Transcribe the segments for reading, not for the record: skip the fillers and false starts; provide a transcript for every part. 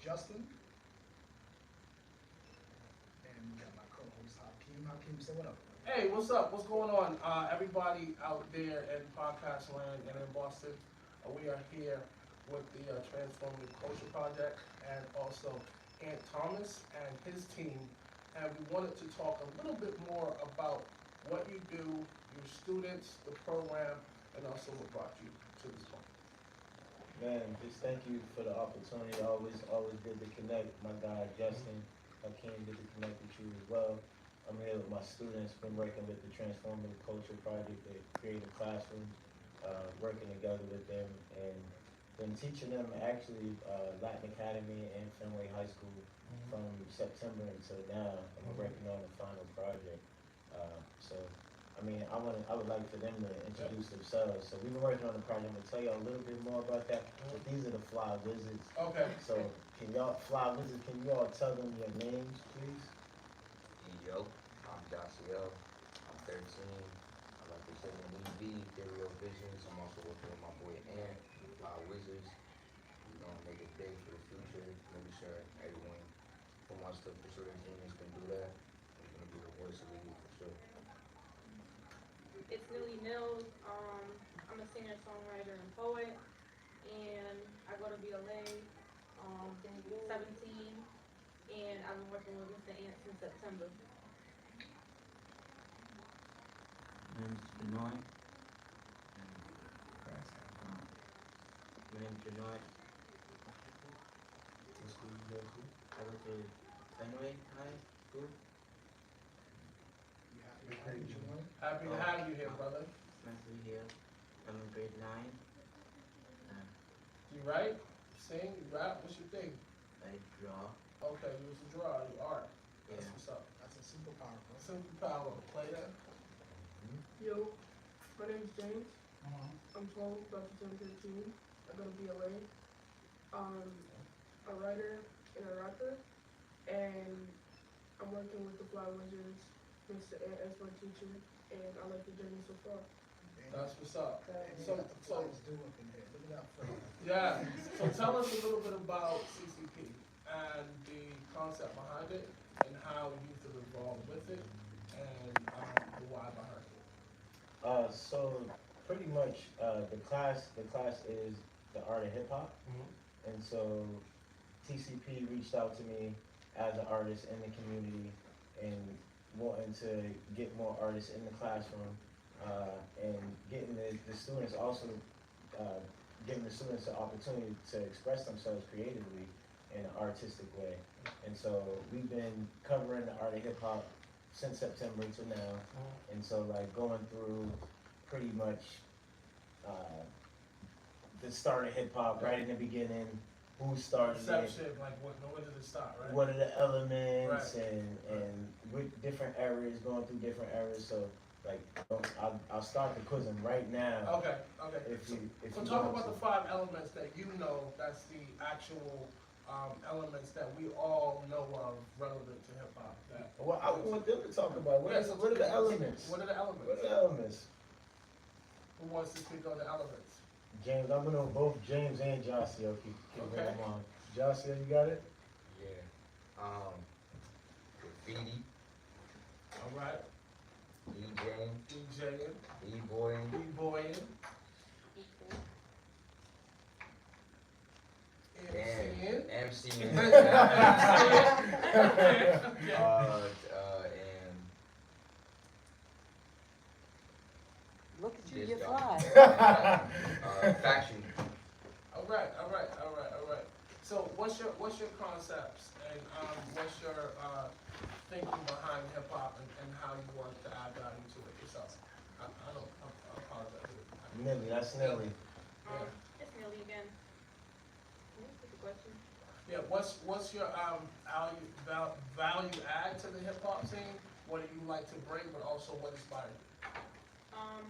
Justin, and we got my co-host Hakeem. Hakeem, say what up. Hey, what's up? What's going on? Everybody out there in podcast land and in Boston, we are here with the Transformative Culture Project and also Ant Thomas and his team. And we wanted to talk a little bit more about what you do, your students, the program, and also what brought you to this point. Man, just thank you for the opportunity. Always good to connect. My guy Justin, Hakeem, good to connect with you as well. I'm here with my students, been working with the Transformative Culture Project, the Creative Classroom, working together with them, and been teaching them actually Latin Academy and Fenway High School from September until now, and we're working on the final project. So, I mean, I would like for them to introduce themselves. So we've been working on the project. I'm gonna tell you a little bit more about that. But these are the Fly Wizards. Okay. So can y'all, Fly Wizards, can you all tell them your names, please? Yo, I'm Daciel. I'm 13. I represent EV, Ethereal Visions. I'm also working with my boy Ant, Wizards. We're gonna make it big for the future. Making sure everyone who wants to pursue their dreams can do that. We're gonna be the voice of the youth for sure. It's Millie Mills. I'm a singer, songwriter, and poet, and I go to BLA. 17, and I've been working with Mr. Ant since September. My name's Benoit. My name's Benoit. What school you go to? I go to Fenway High School. You happy to have you join? Happy to have you here, brother. Nice to be here. I'm in grade 9. You write, sing, you rap. What's your thing? I draw. Okay, you was a drawer, you art. That's Yeah. what's up. That's a superpower, bro. Simple power, play that. Yo, my name's James. Uh-huh. I'm 12, about to turn 13. I go to BLA. A writer and a rapper. And I'm working with the Fly Wizards, Mr. Ant as my teacher, and I like the journey so far. That's what's up. And you So, got the flyers do up in here. Look at that photo. yeah. So tell us a little bit about CCP and the concept behind it, and how youth are involved with it, and the why behind it. So pretty much the class is the art of hip hop, and so TCP reached out to me as an artist in the community and wanting to get more artists in the classroom, and getting the students also giving the students the opportunity to express themselves creatively in an artistic way. And so we've been covering the art of hip hop since September to now, and so like going through pretty much the start of hip hop right in the beginning, who started it, Perception, like when did it start, right? what are the elements, Right. and with different eras, going through different eras. So like I'll start the quizzing right now. Okay, okay. If you So talk want about to. the 5 elements that you know, that's the actual elements that we all know of relevant to hip hop. Well, I want them to talk about what Yes, are the elements? What are the elements? What are the elements? Who wants to speak on the elements? James, I'm gonna know both James and Jocio can bring Okay. them on. Jocio, you got it? Yeah. Graffiti, All right. DJing, DJing, B-boying, B-boying, MCing. MCing, Yeah. and Look at you, This you're guy. fly. faction. All right. So what's your concepts, and what's your thinking behind hip hop, and how you want to add value to it yourself? I apologize. Nilly, that's Nilly. It's Millie again. Can you repeat the question? Yeah, what's your value add to the hip hop scene? What do you like to bring, but also what inspired you? I'm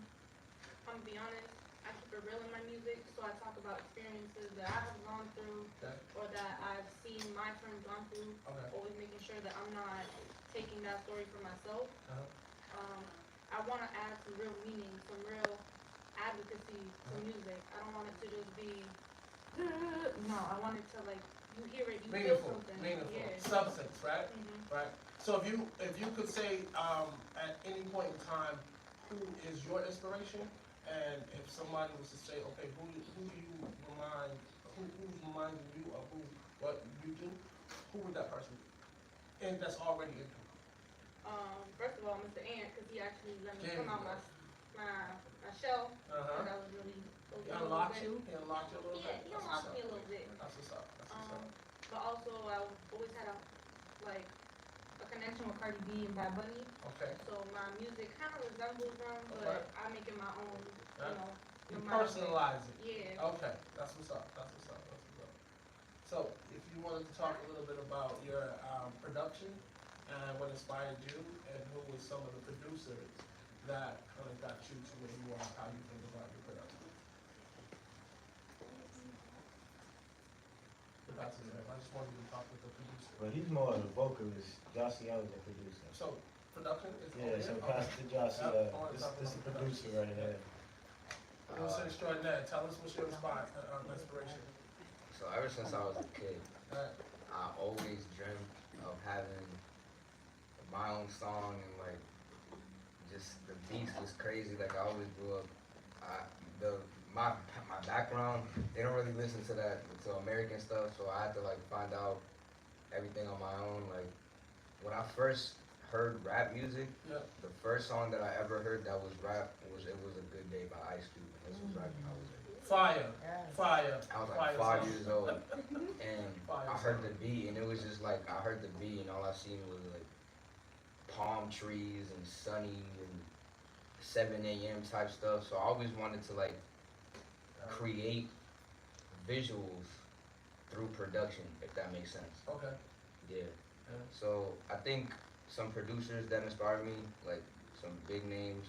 gonna be honest, I keep it real in my music, so I talk about experiences that I have gone through Okay. or that I've seen my friends gone through, Okay. always making sure that I'm not taking that story for myself. I want to add some real meaning, some real advocacy to music. I don't want it to just be, no, I want it to like you hear it, you feel Meaningful, something. meaningful, Yeah. substance, right? Mhm. Right. So if you could say at any point in time, who is your inspiration, and if somebody was to say, okay, who do you remind, who's reminding you of what you do, who would that person be? And that's already in you. First of all, Mr. Ant, because he actually let me There come you out go. my shell. So Uh-huh. that was really. He unlocked you? He unlocked you a little Yeah, bit? he That's unlocked what's me a up. little bit. That's what's up. That's what's up. But also I always had like a connection with Cardi B and Bad Bunny. Okay. So my music kind of resembles them, Okay. but I make it my own. Yeah. You know. You no matter what. personalize it. Yeah. Okay, that's what's up. That's what's up. That's what's up. So, if you wanted to talk a little bit about your production and what inspired you, and who were some of the producers that kind of got you to where you are, how you think about your production. That's it. I just wanted you to talk with the producer. But he's more of a vocalist. Josiel is a producer. So, production is Yeah, so okay. pass to Josiel. Yep, I wanna This talk is about the producer right here. Producer extraordinaire. Tell us what's your inspiration. So ever since I was a kid, Right. I always dreamt of having my own song, and like just the beats was crazy. Like I always grew up, my background, they don't really listen to to American stuff, so I had to like find out everything on my own. Like when I first heard rap music, Yeah. the first song that I ever heard that was rap was "It Was a Good Day" by Ice Cube, and this was right when I was Fire. Fire. I was Fire like 5 song. years old, and Fire I heard song. the beat, and it was just like I heard the beat, and all I seen was like palm trees and sunny and 7 a.m. type stuff. So I always wanted to like create visuals through production, if that makes sense. Okay. Yeah. Yeah. So I think some producers that inspired me, like some big names,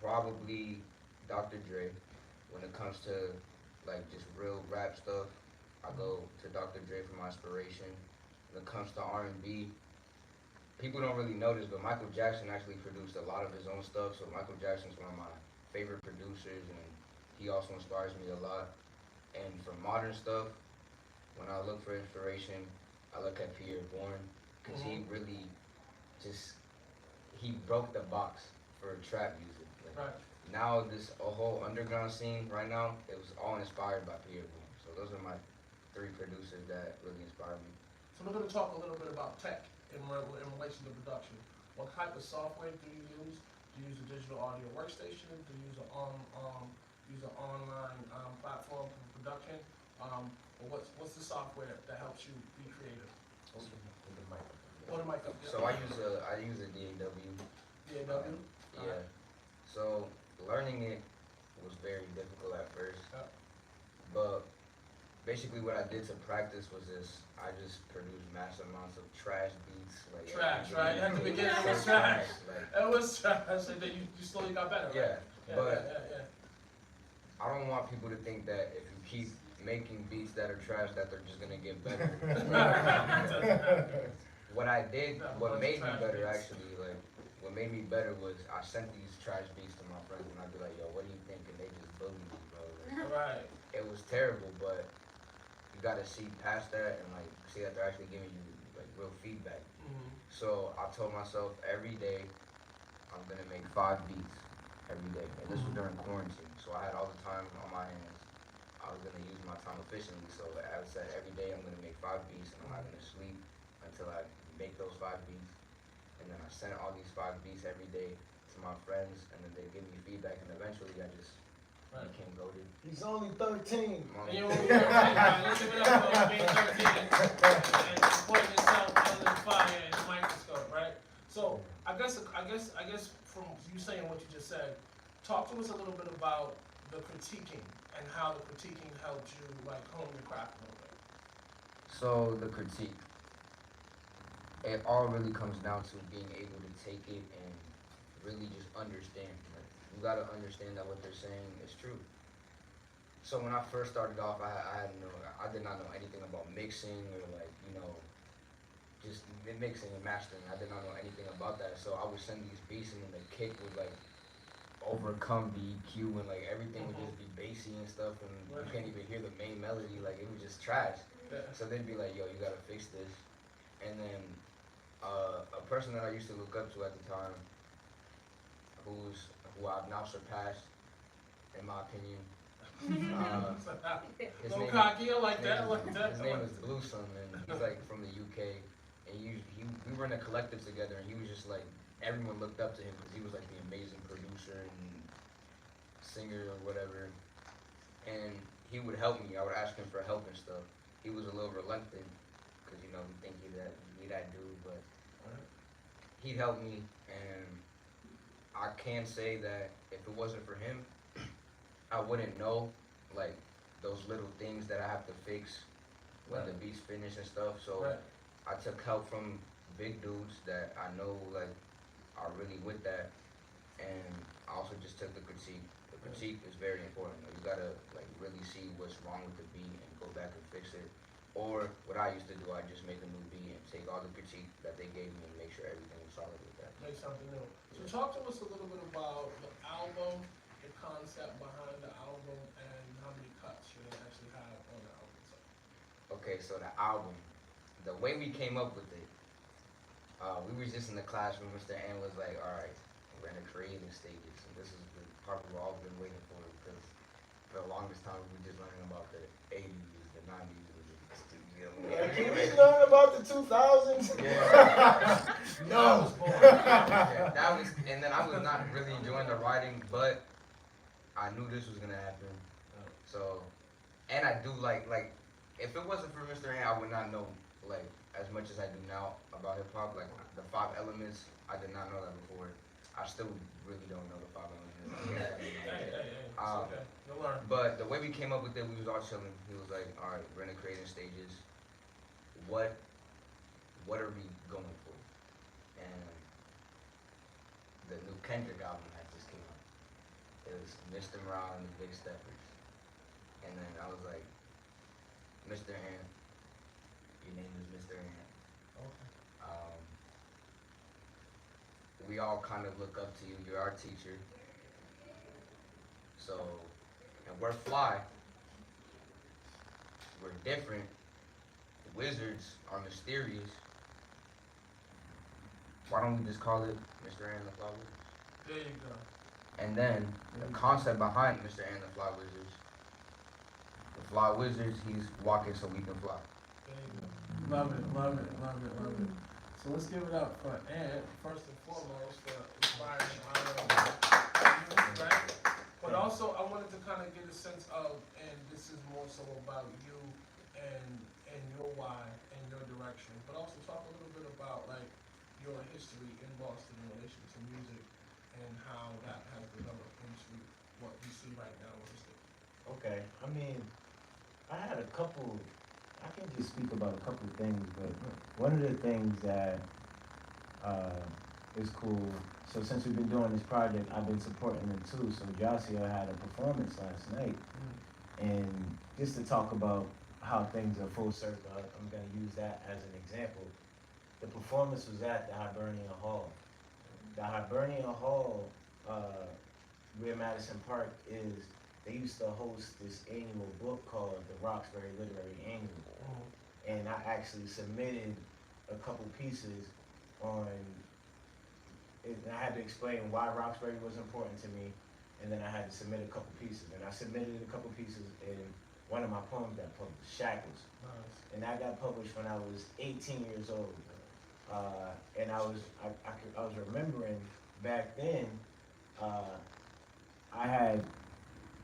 probably Dr. Dre. When it comes to like just real rap stuff, I go to Dr. Dre for my inspiration. When it comes to R&B, people don't really notice, but Michael Jackson actually produced a lot of his own stuff. So Michael Jackson's one of my favorite producers, and he also inspires me a lot. And for modern stuff, when I look for inspiration, I look at Pierre Bourne, because he really he broke the box for trap music. Like, Right. now this a whole underground scene right now, it was all inspired by Pierre Bourne. So those are my 3 producers that really inspire me. So we're going to talk a little bit about tech in relation to production. What type of software do you use? Do you use a digital audio workstation? Do you use an online platform for production? Or what's the software that helps you be creative? Or the mic up. So I use a DAW. DAW? Yeah. So learning it was very difficult at first. Yeah. But basically what I did to practice was I just produced massive amounts of trash beats. Like Trash, every right? At the beat beginning it was was trash. Like, It was trash, and then you slowly got better, right? yeah, but Yeah. I don't want people to think that if you keep making beats that are trash that they're just gonna get better. What I did, No, what bunch of made me trash better beats. actually, like what made me better was I sent these trash beats to my friends, and I'd be like, yo, what do you think? And they just bullied me, bro. Like, Right. it was terrible, but you gotta see past that and like see that they're actually giving you like real feedback. Mhm. So I told myself every day I'm gonna make 5 beats every day, and this was during quarantine, so I had all the time on my hands. I was gonna use my time efficiently, so I said every day I'm gonna make 5 beats, and I'm not gonna sleep until I make those 5 beats. And then I sent all these 5 beats every day to my friends, and then they give me feedback, and eventually I just became goated. He's only 13. And you only 13, right? Let's give it up for being 13 and putting yourself under the fire and the microscope, right? So I guess from you saying what you just said, talk to us a little bit about the critiquing and how the critiquing helped you like hone your craft a little bit. So the critique, it all really comes down to being able to take it and really just understand. Like, you gotta understand that what they're saying is true. So when I first started off, I did not know anything about mixing or like, just mixing and mastering. I did not know anything about that. So I would send these beats and then the kick would like overcome the EQ and like everything would just be bassy and stuff, and you can't even hear the main melody. Like it was just trash. Yeah. So they'd be like, yo, you gotta fix this. And then a person that I used to look up to at the time, who I've now surpassed, in my opinion. His No name- cocky, I like that, I like that. His name is Bluesome, and he's like from the UK. And we were in a collective together, and he was just like, everyone looked up to him because he was like the amazing producer and singer or whatever. And he would help me. I would ask him for help and stuff. He was a little reluctant because you think he that dude, but he'd help me. And I can say that if it wasn't for him, I wouldn't know like those little things that I have to fix when the beats finish and stuff. So Right. I took help from big dudes that I know like are really with that, and I also just took the critique. The critique is very important. You gotta like really see what's wrong with the beat and go back and fix it. Or what I used to do, I just make a new beat and take all the critique that they gave me and make sure everything was solid with that. Make something new. So talk to us a little bit about the album, the concept behind the album, and how many cuts you're gonna actually have on the album. Okay, so the album, the way we came up with it, we was just in the classroom. Mr. Ann was like, all right, we're in the creating stages. And this is the part we've all been waiting for because for the longest time we were just learning about the 80s, the 90s. Can we learn about the 2000s? Yeah. No. Yeah, that was, and then I was not really enjoying the writing, but I knew this was gonna happen. So, and I do like, if it wasn't for Mr. Ann, I would not know like as much as I do now about hip hop. Like the 5 elements, I did not know that before. I still really don't know the 5 elements. Hey, it's okay. You'll learn. But the way we came up with it, we was all chilling. He was like, all right, we're in the creating stages. What are we going for? And the new Kendrick album had just came out. It was Mr. Morale and the Big Steppers. And then I was like, Mr. Ant, your name is Mr. Ant. Okay. We all kind of look up to you. You're our teacher. So, and we're fly. We're different. The wizards are mysterious. Why don't we just call it Mr. Ant and the Fly Wizards? There you go. And then the concept behind Mr. Ant and the Fly Wizards. The Fly Wizards, he's walking so we can fly. There you go. Love it, love it, love it, love it. So let's give it up for Ant, first and foremost, for inspiring right? But also, I wanted to kind of get a sense of, and this is more so about you and your why and your direction, but also talk a little bit about like your history in Boston in relation to music and how that has developed into what you see right now in the state. Okay, I mean, I had a couple, I can just speak about a couple of things, but one of the things that is cool, so since we've been doing this project, I've been supporting it too. So Jossia had a performance last night, and just to talk about how things are full circle, I'm gonna use that as an example. The performance was at the Hibernia Hall. The Hibernia Hall, where Madison Park is, they used to host this annual book called the Roxbury Literary Annual. And I actually submitted a couple pieces on it, and I had to explain why Roxbury was important to me, and then I had to submit a couple pieces. And I submitted a couple pieces, and one of my poems got published, Shackles. Nice. And that got published when I was 18 years old. And I was remembering back then,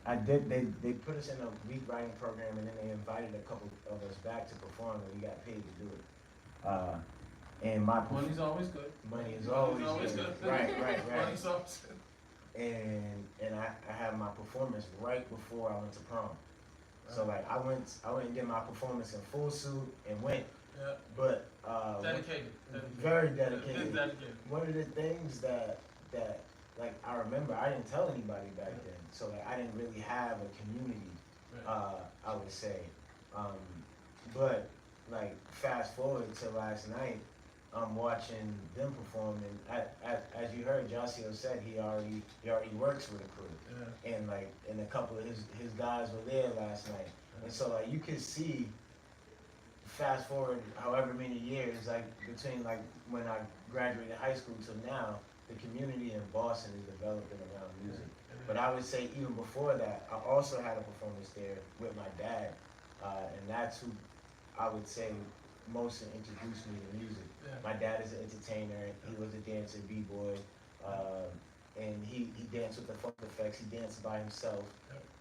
they put us in a week writing program, and then they invited a couple of us back to perform, and we got paid to do it. And my Money's always good. money is always good. Right. Money's always good. And I had my performance right before I went to prom. So like I went and did my performance in full suit and went. Yeah. But Dedicated. very dedicated. Dedicated. One of the things that like I remember, I didn't tell anybody back then, so like I didn't really have a community, I would say. But like fast forward to last night, I'm watching them perform, and as you heard, Josio said he already works with a crew, and a couple of his guys were there last night, and so like you could see fast forward however many years, like between like when I graduated high school till now, the community in Boston is developing around music. But I would say even before that, I also had a performance there with my dad, and that's who I would say most introduced me to music. Yeah. My dad is an entertainer. He was a dancer, b-boy, and he danced with the Funk Effects. He danced by himself,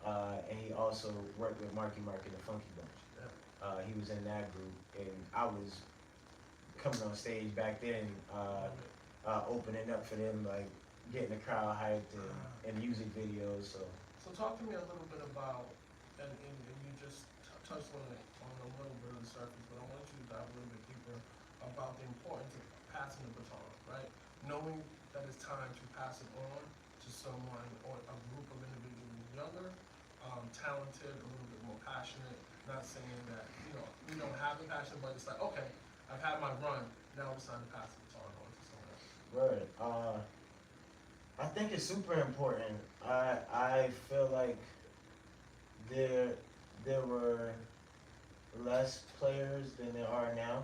and he also worked with Marky Mark and the Funky Bunch. He was in that group, and I was coming on stage back then, opening up for them, like getting the crowd hyped and music videos. So talk to me a little bit about, and you just touched on it on a little bit of the surface, but I want you to dive a little bit deeper about the importance of passing the baton, right? Knowing that it's time to pass it on to someone or a group of individuals younger, talented, a little bit more passionate. Not saying that, we don't have the passion, but it's like, okay, I've had my run, now it's time to pass the baton on to someone else. Word. I think it's super important. I feel like there were less players than there are now.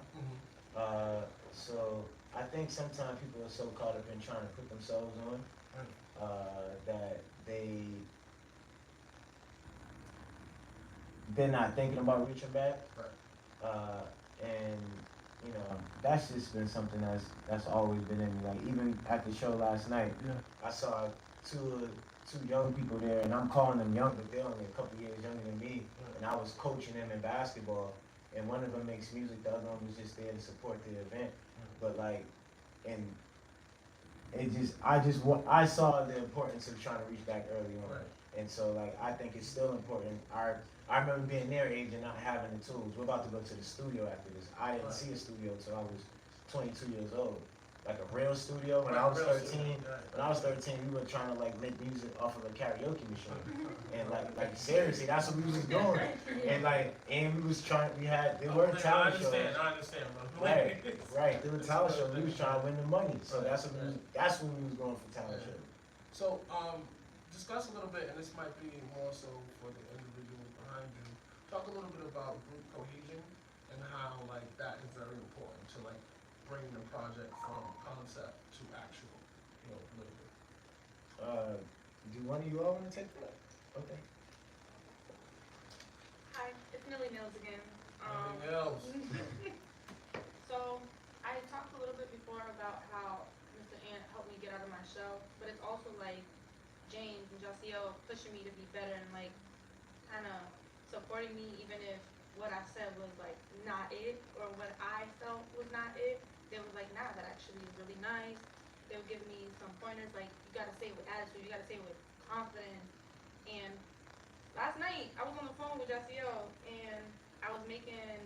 So I think sometimes people are so caught up in trying to put themselves on that they're not thinking about reaching back. And that's just been something that's always been in me. Like even at the show last night, I saw two young people there, and I'm calling them young, but they're only a couple years younger than me. And I was coaching them in basketball, and one of them makes music, the other one was just there to support the event. But like, and I saw the importance of trying to reach back early on. And so like, I think it's still important. I remember being their age and not having the tools. We're about to go to the studio after this. I didn't see a studio until I was 22 years old. Like a real studio. When I was 13, we were trying to like make music off of a karaoke machine. And like seriously, that's what we was doing. And we was trying, they were talent shows. I understand, bro. Right. They were talent shows. We was trying to win the money. So that's when we was going for talent shows. So, discuss a little bit, and this might be more so for the individuals behind you. Talk a little bit about group cohesion and how like that is very important to like bringing the project from concept to actual, delivery. Do one of you all want to take that? Okay. Hi, it's Millie Mills again. Anything else? So, I talked a little bit before about how Mr. Ant helped me get out of my shell, but it's also like James and Josiel pushing me to be better and like kind of supporting me even if what I said was like not it or what I felt was not it. They was like, nah, that actually is really nice. They would give me some pointers like, you gotta say it with attitude, you gotta say it with confidence. And last night I was on the phone with Josiel and I was making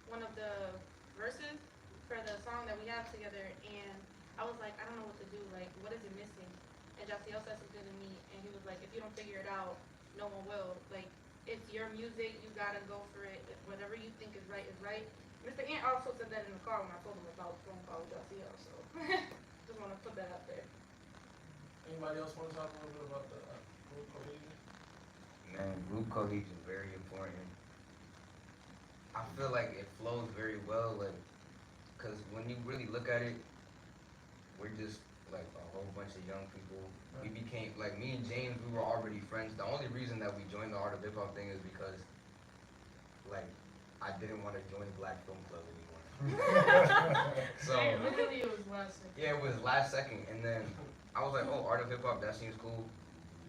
one of the verses for the song that we have together, and I was like, I don't know what to do, like what is it missing? And Josiel said something to me, and he was like, if you don't figure it out, no one will. Like, it's your music, you gotta go for it. Whatever you think is right is right. Mr. Ant also said that in the car when I told him about the phone call with Josiel, so just want to put that out there. Anybody else want to talk a little bit about the group cohesion? Man, group cohesion is very important. I feel like it flows very well, like, cause when you really look at it, we're just like a whole bunch of young people. We became, like me and James, we were already friends. The only reason that we joined the Art of Hip Hop thing is because, like, I didn't want to join Black Film Club anymore. So, Literally, it was last second. yeah, it was last second, and then I was like, oh, Art of Hip Hop, that seems cool.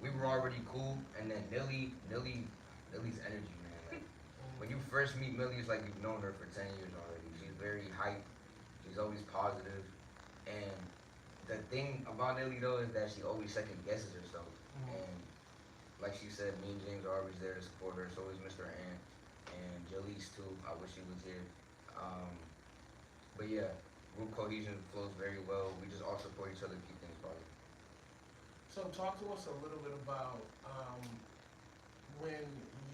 We were already cool, and then Millie's energy, man. Like, when you first meet Millie, it's like you've known her for 10 years already. She's very hype. She's always positive, and the thing about Millie though is that she always second guesses herself. And like she said, me and James are always there to support her. So is Mr. Ant and Jalise too. I wish she was here. But yeah, group cohesion flows very well. We just all support each other, keep things positive. So talk to us a little bit about when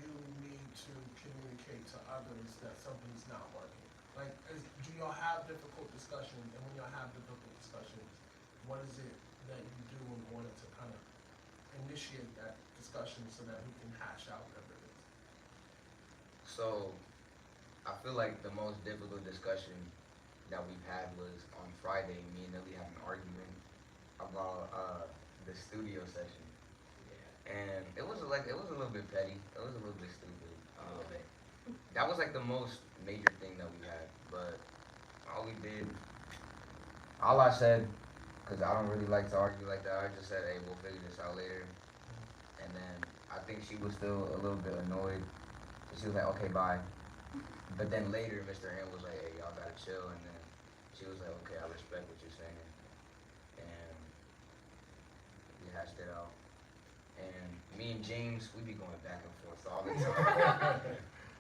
you need to communicate to others that something's not working. Like, do y'all have difficult discussions? And when y'all have difficult discussions, what is it that you do in order to kind of initiate that discussion so that we can hash out whatever it is? So I feel like the most difficult discussion that we've had was on Friday. Me and Nelly had an argument about the studio session, and it was a little bit petty. It was a little bit stupid. That was like the most major thing that we had, but all I said, because I don't really like to argue like that, I just said, hey, we'll figure this out later. And then I think she was still a little bit annoyed. So she was like, okay, bye. But then later, Mr. Ant was like, hey, y'all gotta chill. And then she was like, okay, I respect what you're saying. And we hashed it out. And me and James, we be going back and forth all the time.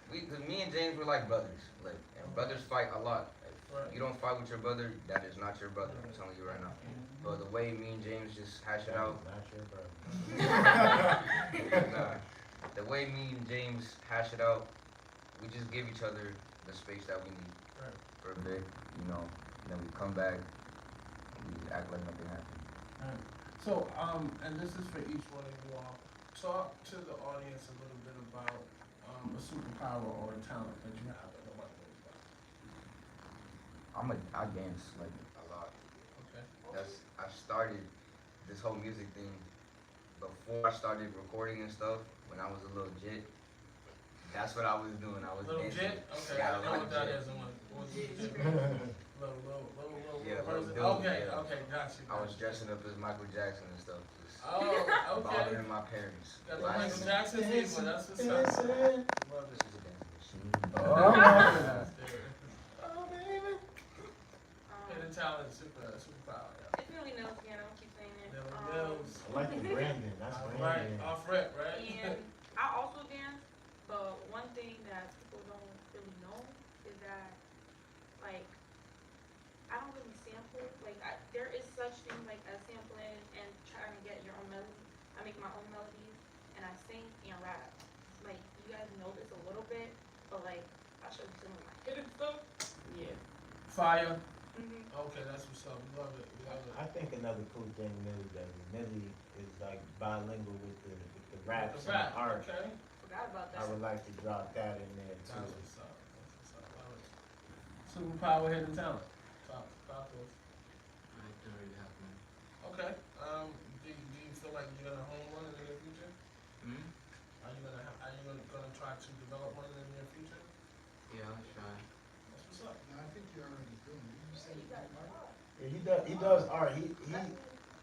Cause me and James were like brothers. And brothers fight a lot. If you don't fight with your brother, that is not your brother. I'm telling you right now. But the way me and James just hash it out. Not your brother. Nah. The way me and James hash it out, we just give each other the space that we need for a bit, and then we come back and we just act like nothing happened. Alright. So, and this is for each one of you all. Talk to the audience a little bit about a superpower or a talent that you have that nobody knows about. I dance like a lot. Okay. I started this whole music thing before I started recording and stuff. When I was a little jit, that's what I was doing. I was Little dancing. jit? Okay, Yeah, I know what that jit. is. What's a jit? Little Yeah, person. little dude, Okay, yeah. okay, gotcha. I was dressing up as Michael Jackson and stuff, just Oh, okay. bothering my parents. That's Like, Michael Jackson people, that's what's up. Love this is a dancing machine. Oh, Oh, baby. Hidden talent, superpower, yeah. It's really Nels again, I'll keep saying it. Never Um, knows. I like the Brandon. That's Right, Brandon. off rip, right? And I also dance, but one thing that people don't really know is that, like, I don't really sample. Like, there is such thing like as sampling and trying to get your own melody. I make my own melodies, and I sing and rap. Like, you guys know this a little bit, but like, I'll show you some of my hidden stuff. Yeah. Fire. Mm-hmm. Okay, that's what's up. We love it. We love it. I think another cool thing Millie does is Millie is like bilingual with the raps The and rap, the art. okay. Forgot about I that. would like to drop that in there That's too. what's up. That's what's up. Love it. Superpower, hidden talent. Talk to us. I don't really have one. Okay. Do you feel like you're gonna hone one in the near future? Hmm? Are you gonna try to develop one in the near future? Yeah, I'll try. That's what's up. No, I think you're already doing it. You said you got Mike? Yeah, he does art. He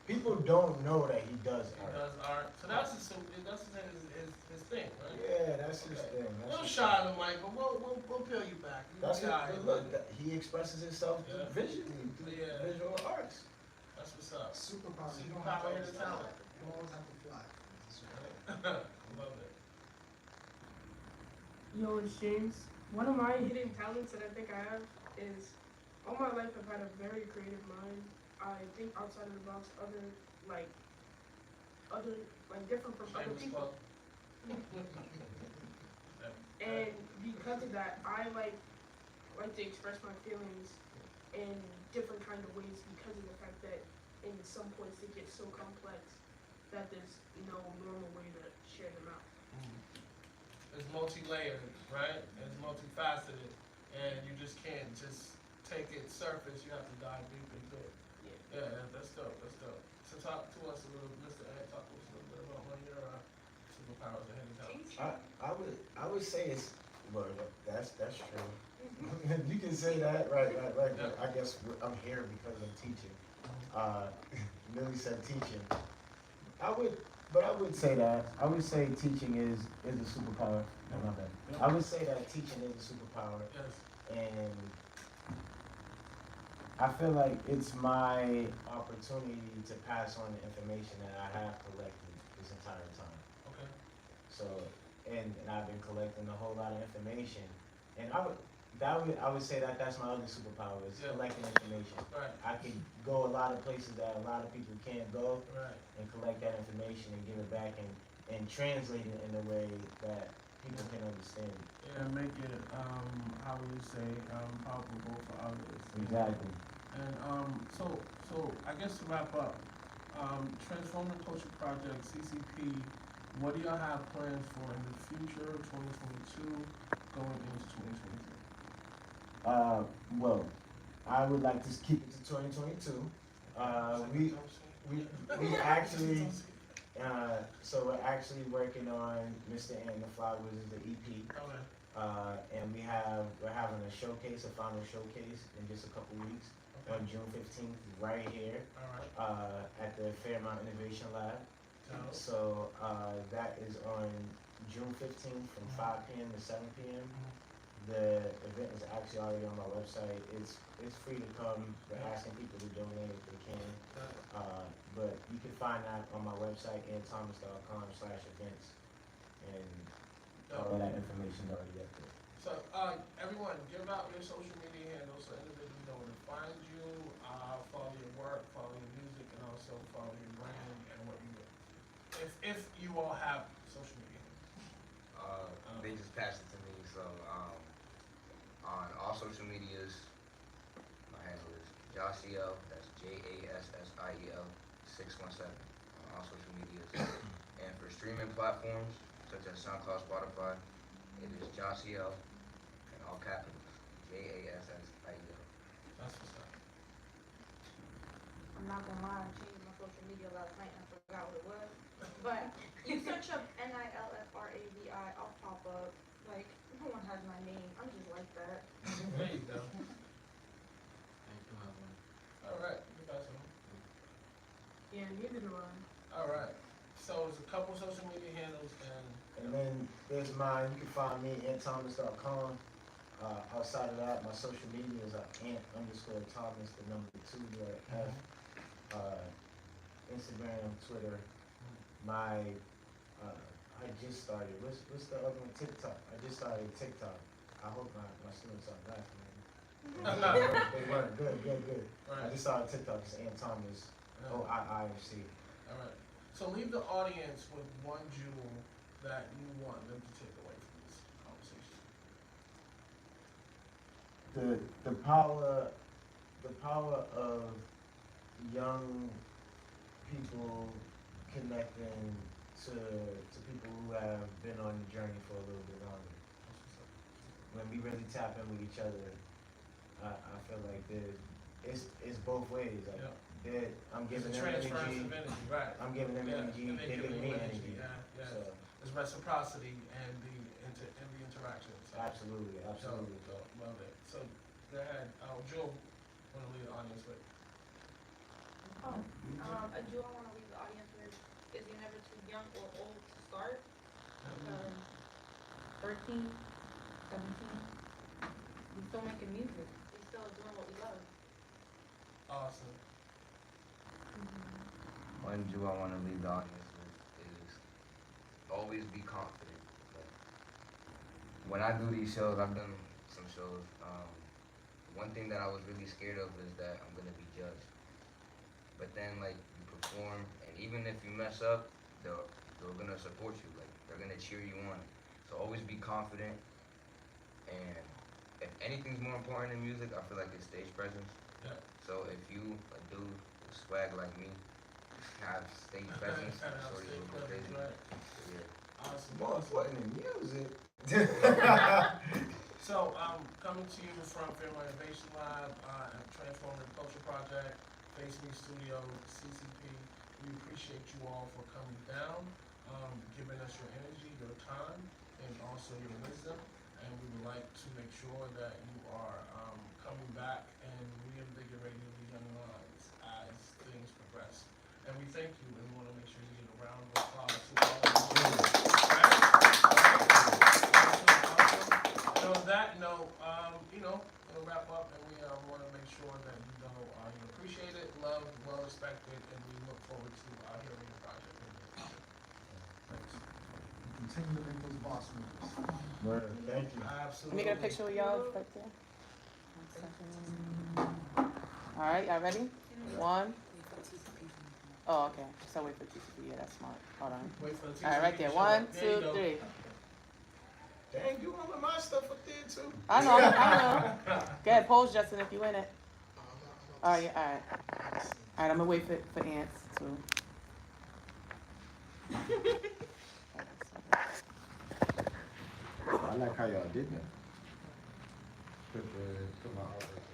people don't know that he does He art. does art. So that's his thing, right? Yeah, that's his Okay. thing. Little That's shy on the mic, but we'll peel you back. You That's be all right, it. Look, man. he expresses himself Yeah. visually through Yeah. visual arts. That's what's up. Superpower. You don't Superpower, have to hidden talent. You don't always have to fly. It's a Love it. Yo, it's James. One of my hidden talents that I think I have is all my life I've had a very creative mind. I think outside of the box, different from other Shameless people. plug. And because of that, I like to express my feelings in different kind of ways because of the fact that in some points it gets so complex that there's no normal way to share them out. It's multi-layered, right? It's multifaceted, and you just can't just take it surface. You have to dive deep into it. Yeah, that's dope. That's dope. So talk to us a little, Mr. Ed. Talk to us a little bit about one of your superpowers and hidden talents. I would say it's well that's true. You can say that right. Yeah. I guess I'm here because I'm teaching. Millie said teaching. I would say that. I would say teaching is a superpower. No, my bad. I would say that teaching is a superpower, Yes. and I feel like it's my opportunity to pass on the information that I have collected this entire time. Okay. So, and I've been collecting a whole lot of information, and I would say that that's my other superpower is Yeah. collecting information. Right. I can go a lot of places that a lot of people can't go Right. and collect that information and give it back and translate it in a way that people can understand it. Yeah, make it how would you say palpable for others. Exactly. And so I guess to wrap up, Transforming Culture Project CCP. What do y'all have plans for in the future, 2022, going into 2023? Well, I would like to keep it to 2022. We actually, so we're actually working on Mr. and the Fly Wizards, the EP. Okay. And we're having a showcase, a final showcase in just a couple weeks on June 15th, right here, Alright. at the Fairmount Innovation Lab. Dope. So, that is on June 15th from 5 p.m. to 7 p.m. The event is actually already on my website. It's free to come. We're asking people to donate if they can. But you can find that on my website, anthomas.com/events. And all of that information is already up there. So, everyone, give out your social media handles so individuals know where to find you, follow your work, follow your music, and also follow your brand and what you do. If you all have social media. They just passed it to me, so on all social medias, my handle is Jasiel, that's JASSIEL 617 on all social medias. And for streaming platforms such as SoundCloud, Spotify, it is Jasiel in all capitals, JASSIEL. That's what's up. I'm not gonna lie, I changed my social media last night and I forgot what it was. But you search up NILFRAVI, I'll pop up. Like, no one has my name. I'm just like that. There you go. I do have one. Alright, you got some. Yeah, neither do I. Alright. So there's a couple social media handles And then there's mine. You can find me at antthomas.com. Outside of that, my social media is ant_Thomas, the number 2 there. Instagram, Twitter. I just started. What's the other one? TikTok. I just started TikTok. I hope my students aren't laughing. They weren't. Good. I Right. just started TikTok. It's Ant Thomas. OIIFC. Alright. So leave the audience with one jewel that you want them to take away from this conversation. The power of young people connecting to people who have been on the journey for a little bit longer. When we really tap in with each other, I feel like it's both ways. Like, I'm It's giving a them transference energy. of energy, right? I'm giving them Yeah, energy. and they They're give giving you me energy. Yeah. So There's reciprocity and the interaction. So, absolutely. dope. Love it. So go ahead, Jewel, wanna leave the audience with? I do want to leave the audience with is you're never too young or old to start. 13, 17, we still making music. We still doing what we love. Awesome. One jewel I want to leave the audience with is always be confident. Like, when I do these shows, I've done some shows. One thing that I was really scared of is that I'm gonna be judged. But then, like, you perform, and even if you mess up, they're gonna support you. Like, they're gonna cheer you on. So always be confident. And if anything's more important in music, I feel like it's stage presence. Yeah. So if you, a dude with swag like me, have stage presence, so you will go crazy. Right. Yeah. Awesome. More important than music. So, coming to you from Fairmount Innovation Lab, and Transformative Culture Project, Face Me Studio, CCP, we appreciate you all for coming down, giving us your energy, your time, and also your wisdom. And we would like to make sure that you are coming back and reinvigorating the young minds as things progress. And we thank you, and we want to make sure you get a round of applause to all of you. And on that note, we'll wrap up, and we want to make sure that you appreciate it, loved, well respected, and we look forward to hearing your project in the future. Thanks. Continue to make those boss moves. Thank you. Absolutely. Let me get a picture with y'all right there. 1 second. All right, y'all ready? 1. Oh, okay. So wait for TCP. Yeah, that's smart. Hold on. Wait for the All right, right there. 1, 2, 3. Dang, you want my stuff up there too? I know. Go ahead, pose, Justin, if you in it. All right, all right. All right, I'm gonna wait for ants too. I like how y'all did that. prepared to my office.